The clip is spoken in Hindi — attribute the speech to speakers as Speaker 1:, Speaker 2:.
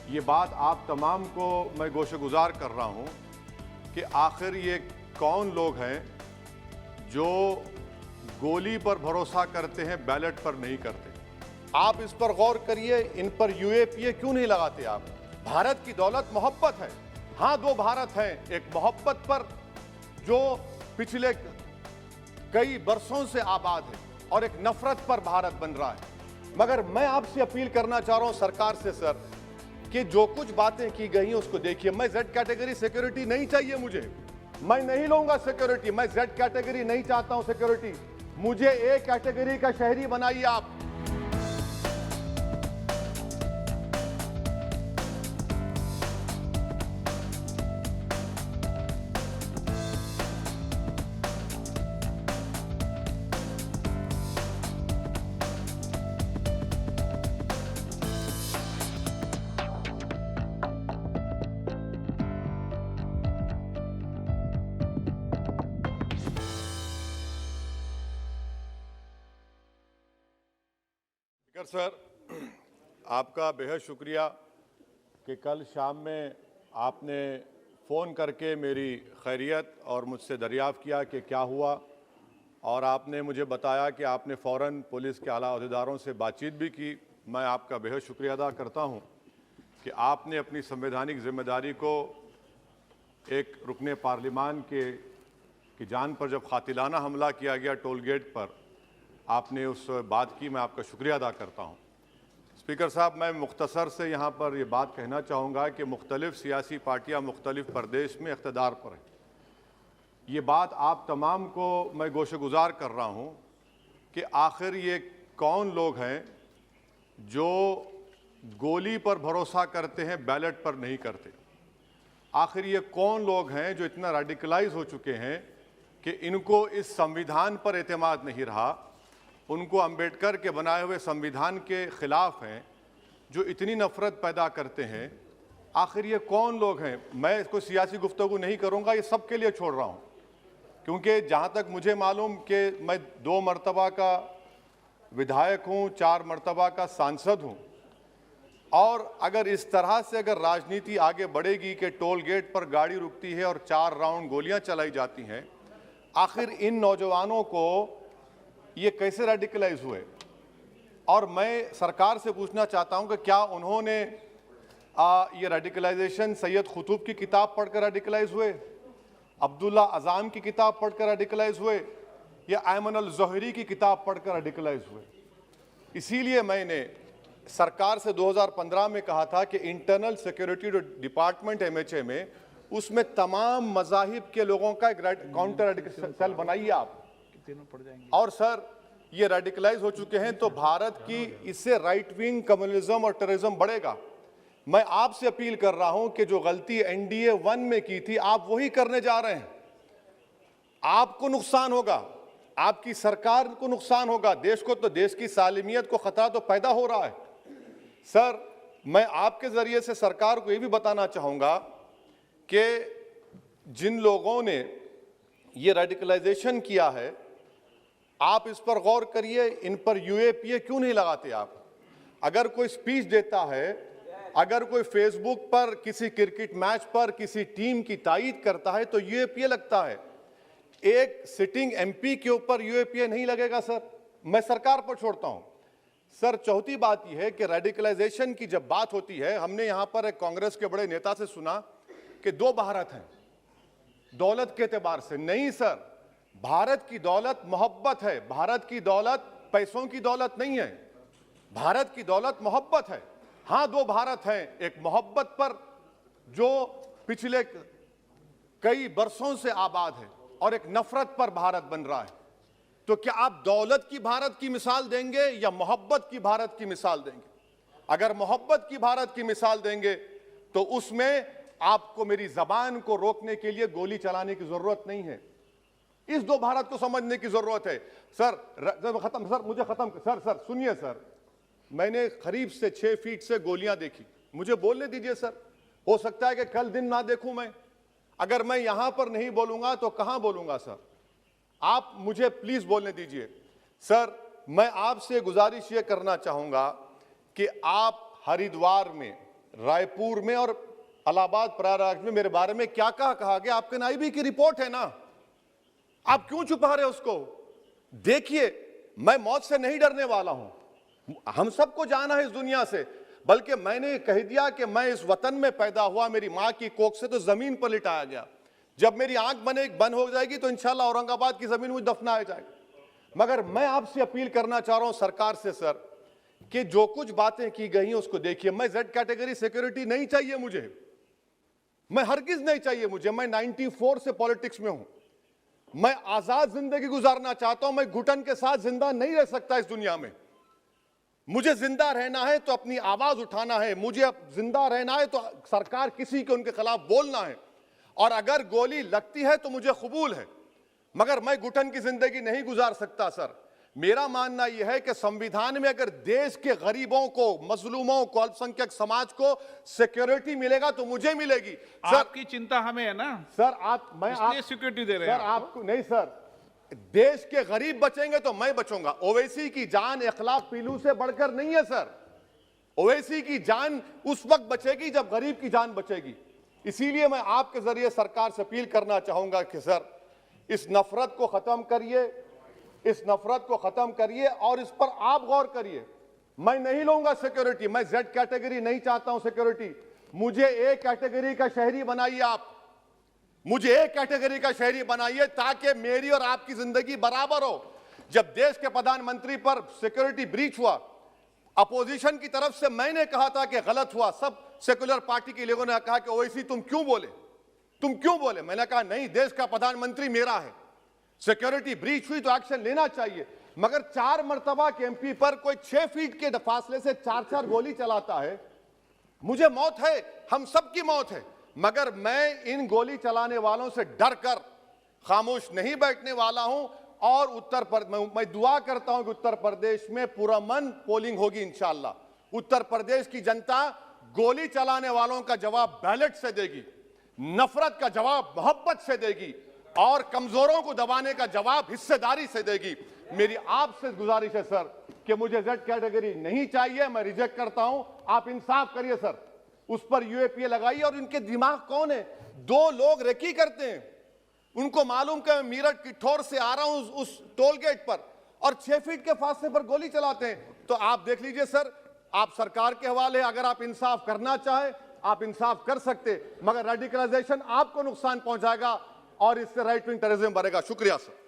Speaker 1: ये बात आप तमाम को मैं गोशगुजार कर रहा हूं कि आखिर ये कौन लोग हैं जो गोली पर भरोसा करते हैं, बैलेट पर नहीं करते। आप इस पर गौर करिए, इन पर यूएपीए क्यों नहीं लगाते आप? भारत की दौलत मोहब्बत है। हाँ, दो भारत हैं, एक मोहब्बत पर जो पिछले कई बरसों से आबाद है और एक नफरत पर भारत बन रहा है। मगर मैं आपसे अपील करना चाह रहा हूं सरकार से सर, कि जो कुछ बातें की गई हैं उसको देखिए। मैं जेड कैटेगरी सिक्योरिटी नहीं चाहिए मुझे, मैं नहीं लूंगा सिक्योरिटी। मैं जेड कैटेगरी नहीं चाहता हूं सिक्योरिटी, मुझे ए कैटेगरी का शहरी बनाइए आप। सर, आपका बेहद शुक्रिया कि कल शाम में आपने फ़ोन करके मेरी खैरियत और मुझसे दरियाफ़्त किया कि क्या हुआ, और आपने मुझे बताया कि आपने फ़ौरन पुलिस के आला अहदेदारों से बातचीत भी की। मैं आपका बेहद शुक्रिया अदा करता हूं कि आपने अपनी संवैधानिक ज़िम्मेदारी को एक रुकने पार्लिमान की जान पर जब कातिलाना हमला किया गया टोल गेट पर, आपने उस बात की, मैं आपका शुक्रिया अदा करता हूं। स्पीकर साहब, मैं मुख्तसर से यहाँ पर ये बात कहना चाहूँगा कि मुख्तलिफ़ सियासी पार्टियाँ मुख्तलिफ़ प्रदेश में इक़्तिदार पर हैं। ये बात आप तमाम को मैं गोशगुजार कर रहा हूँ कि आखिर ये कौन लोग हैं जो गोली पर भरोसा करते हैं, बैलेट पर नहीं करते। आखिर ये कौन लोग हैं जो इतना रेडिकलाइज हो चुके हैं कि इनको इस संविधान पर एतमाद नहीं रहा, उनको अंबेडकर के बनाए हुए संविधान के ख़िलाफ़ हैं, जो इतनी नफ़रत पैदा करते हैं। आखिर ये कौन लोग हैं? मैं इसको सियासी गुफ्तगू नहीं करूँगा, ये सब के लिए छोड़ रहा हूँ, क्योंकि जहाँ तक मुझे मालूम कि मैं 2 मरतबा का विधायक हूँ, 4 मरतबा का सांसद हूँ, और अगर इस तरह से अगर राजनीति आगे बढ़ेगी कि टोल गेट पर गाड़ी रुकती है और 4 राउंड गोलियाँ चलाई जाती हैं, आखिर इन नौजवानों को ये कैसे रेडिकलाइज हुए? और मैं सरकार से पूछना चाहता हूं कि क्या उन्होंने ये रेडिकलाइजेशन सैयद कुतुब की किताब पढ़कर रेडिकलाइज हुए, अब्दुल्ला अज़ाम की किताब पढ़कर रेडिकलाइज हुए, या अयमन अल ज़ोहरी की किताब पढ़कर रेडिकलाइज हुए? इसीलिए मैंने सरकार से 2015 में कहा था कि इंटरनल सिक्योरिटी डिपार्टमेंट एमएचए में, उसमें तमाम मज़ाहिब के लोगों का एक काउंटर रेडिकल सेल बनाइए आप। और सर, ये रेडिकलाइज हो चुके हैं तो भारत की इससे राइट विंग कम्युनिज्म और टेररिज्म बढ़ेगा। मैं आपसे अपील कर रहा हूं कि जो गलती एनडीए 1 में की थी, आप वही करने जा रहे हैं। आपको नुकसान होगा, आपकी सरकार को नुकसान होगा, देश को तो, देश की सालिमियत को खतरा तो पैदा हो रहा है। सर, मैं आपके जरिए से सरकार को यह भी बताना चाहूंगा कि जिन लोगों ने ये रेडिकलाइजेशन किया है, आप इस पर गौर करिए, इन पर यूएपीए क्यों नहीं लगाते आप? अगर कोई स्पीच देता है, अगर कोई फेसबुक पर किसी क्रिकेट मैच पर किसी टीम की तायीद करता है तो यूएपीए लगता है। एक सिटिंग एमपी के ऊपर यूएपीए नहीं लगेगा सर। मैं सरकार पर छोड़ता हूं। सर, चौथी बात यह है कि रेडिकलाइजेशन की जब बात होती है, हमने यहां पर एक कांग्रेस के बड़े नेता से सुना कि 2 भारत हैं दौलत के एतबार से। नहीं सर, भारत की दौलत मोहब्बत है। भारत की दौलत पैसों की दौलत नहीं है, भारत की दौलत मोहब्बत है। हाँ, 2 भारत हैं, एक मोहब्बत पर जो पिछले कई बरसों से आबाद है और एक नफरत पर भारत बन रहा है। तो क्या आप दौलत की भारत की मिसाल देंगे या मोहब्बत की भारत की मिसाल देंगे? अगर मोहब्बत की भारत की मिसाल देंगे तो उसमें आपको मेरी जबान को रोकने के लिए गोली चलाने की जरूरत नहीं है। इस 2 भारत को समझने की जरूरत है। सर, खत्म सर, मुझे खत्म सर सुनिए सर, मैंने करीब से 6 फीट से गोलियां देखी, मुझे बोलने दीजिए सर। हो सकता है कि कल दिन ना देखूं मैं। अगर मैं यहां पर नहीं बोलूंगा तो कहां बोलूंगा सर? आप मुझे प्लीज बोलने दीजिए। सर, मैं आपसे गुजारिश ये करना चाहूंगा कि आप हरिद्वार में रायपुर में और इलाहाबाद प्रयागराज में मेरे बारे में क्या कहा गया? आपके नाईबी की रिपोर्ट है ना, आप क्यों छुपा रहे उसको? देखिए, मैं मौत से नहीं डरने वाला हूं, हम सबको जाना है इस दुनिया से, बल्कि मैंने कह दिया कि मैं इस वतन में पैदा हुआ, मेरी मां की कोख से तो जमीन पर लिटाया गया। जब मेरी आंख बंद हो जाएगी तो इंशाल्लाह औरंगाबाद की जमीन मुझे दफनाया जाएगा। मगर मैं आपसे अपील करना चाह रहा हूं सरकार से सर, कि जो कुछ बातें की गई हैं उसको देखिए। मैं जेड कैटेगरी सिक्योरिटी नहीं चाहिए मुझे, मैं हरगिज नहीं चाहिए मुझे। मैं 94 से पॉलिटिक्स में हूं, मैं आजाद जिंदगी गुजारना चाहता हूं। मैं घुटन के साथ जिंदा नहीं रह सकता इस दुनिया में। मुझे जिंदा रहना है तो अपनी आवाज उठाना है, मुझे अब जिंदा रहना है तो सरकार किसी के उनके खिलाफ बोलना है, और अगर गोली लगती है तो मुझे कबूल है, मगर मैं घुटन की जिंदगी नहीं गुजार सकता सर। मेरा मानना यह है कि संविधान में अगर देश के गरीबों को, मजलूमों को, अल्पसंख्यक समाज को सिक्योरिटी मिलेगा तो मुझे मिलेगी। सर
Speaker 2: आपकी चिंता हमें है ना
Speaker 1: सर,
Speaker 2: इसलिए सिक्योरिटी दे रहे हैं
Speaker 1: सर आपको नहीं सर, देश के गरीब बचेंगे तो मैं बचूंगा। ओवैसी की जान इखलाक पीलू से बढ़कर नहीं है सर। ओवैसी की जान उस वक्त बचेगी जब गरीब की जान बचेगी। इसीलिए मैं आपके जरिए सरकार से अपील करना चाहूंगा कि सर इस नफरत को खत्म करिए, इस नफरत को खत्म करिए और इस पर आप गौर करिए। मैं नहीं लूंगा सिक्योरिटी, मैं जेड कैटेगरी नहीं चाहता हूं सिक्योरिटी। मुझे ए कैटेगरी का शहरी बनाइए आप, मुझे एक कैटेगरी का शहरी बनाइए ताकि मेरी और आपकी जिंदगी बराबर हो। जब देश के प्रधानमंत्री पर सिक्योरिटी ब्रीच हुआ, अपोजिशन की तरफ से मैंने कहा था कि गलत हुआ, सब सेकुलर पार्टी के लोगों ने कहा कि ओवैसी तुम क्यों बोले? मैंने कहा नहीं, देश का प्रधानमंत्री मेरा है, सिक्योरिटी ब्रीच हुई तो एक्शन लेना चाहिए। मगर 4 मर्तबा के एमपी पर कोई 6 फीट के फासले से 4-4 गोली चलाता है। मुझे मौत है, हम सबकी मौत है, मगर मैं इन गोली चलाने वालों से डर कर खामोश नहीं बैठने वाला हूं। और मैं दुआ करता हूं कि उत्तर प्रदेश में पुरअमन पोलिंग होगी इंशाअल्लाह। उत्तर प्रदेश की जनता गोली चलाने वालों का जवाब बैलेट से देगी, नफरत का जवाब मोहब्बत से देगी, और कमजोरों को दबाने का जवाब हिस्सेदारी से देगी। मेरी आपसे गुजारिश है सर कि मुझे जेड कैटेगरी नहीं चाहिए, मैं रिजेक्ट करता हूं। आप इंसाफ करिए सर, उस पर यूएपीए लगाइए। और इनके दिमाग कौन है? 2 लोग रेकी करते हैं, उनको मालूम कि मैं मीरठ किठौर से आ रहा हूं उस टोल गेट पर, और 6 फीट के फासले पर गोली चलाते हैं। तो आप देख लीजिए सर, आप सरकार के हवाले, अगर आप इंसाफ करना चाहे आप इंसाफ कर सकते, मगर रेडिकलाइजेशन आपको नुकसान पहुंचाएगा और इससे राइट विंग टेररिज्म बढ़ेगा। शुक्रिया सर।